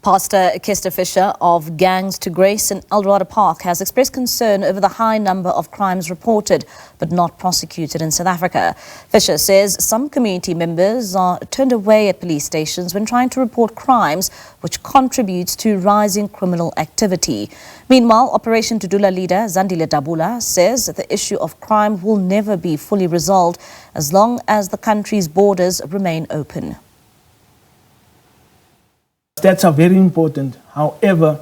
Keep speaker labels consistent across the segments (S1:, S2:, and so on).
S1: Pastor Kester Fisher of Gangs to Grace in Eldorado Park has expressed concern over the high number of crimes reported but not prosecuted in South Africa. Fisher says some community members are turned away at police stations when trying to report crimes, which contributes to rising criminal activity. Meanwhile, Operation Dudula leader Zandile Dabula says that the issue of crime will never be fully resolved as long as the country's borders remain open.
S2: Stats are very important. However,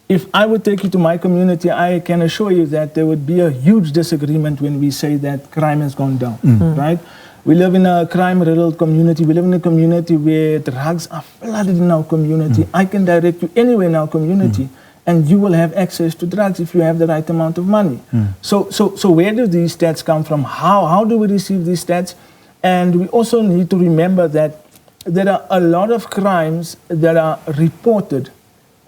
S2: if I would take you to my community, I can assure you that there would be a huge disagreement when we say that crime has gone down, right? We live in a crime-riddled community. We live in a community where drugs are flooded in our community. I can direct you anywhere in our community, and you will have access to drugs if you have the right amount of money. So where do these stats come from? How do we receive these stats? And we also need to remember that there are a lot of crimes that are reported,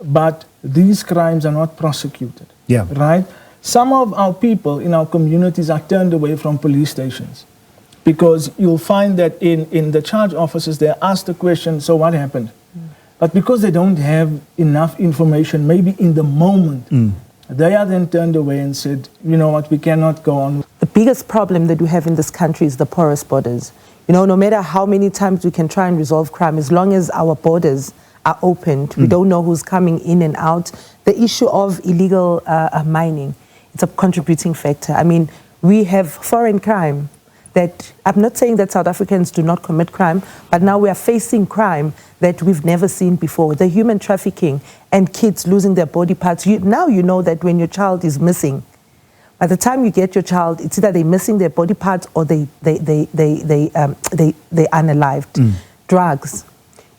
S2: but these crimes are not prosecuted.
S3: Yeah.
S2: Right? Some of our people in our communities are turned away from police stations because you'll find that in the charge offices, they're asked the question, so what happened? But because they don't have enough information, maybe in the moment, they are then turned away and said, you know what, we cannot go on.
S4: The biggest problem that we have in this country is the porous borders. You know, no matter how many times we can try and resolve crime, as long as our borders are opened, we don't know who's coming in and out. The issue of illegal mining, it's a contributing factor. I mean, we have foreign crime that, I'm not saying that South Africans do not commit crime, but now we are facing crime that we've never seen before. The human trafficking and kids losing their body parts. Now you know that when your child is missing, by the time you get your child, it's either they're missing their body parts or they unalived. Drugs.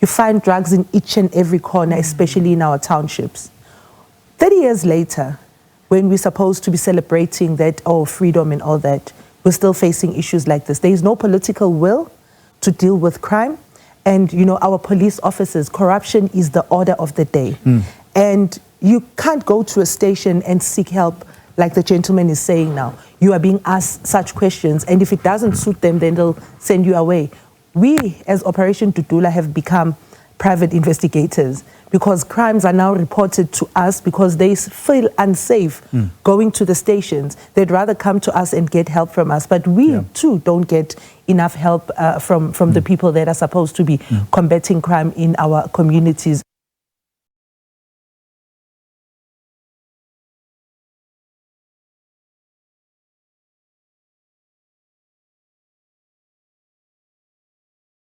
S4: You find drugs in each and every corner, especially in our townships. 30 years later, when we're supposed to be celebrating that, freedom and all that, we're still facing issues like this. There is no political will to deal with crime. And, you know, our police officers, corruption is the order of the day. And you can't go to a station and seek help like the gentleman is saying now. You are being asked such questions, and if it doesn't suit them, then they'll send you away. We, as Operation Dudula, have become private investigators because crimes are now reported to us because they feel unsafe going to the stations. They'd rather come to us and get help from us. But we, too, don't get enough help from the people that are supposed to be combating crime in our communities.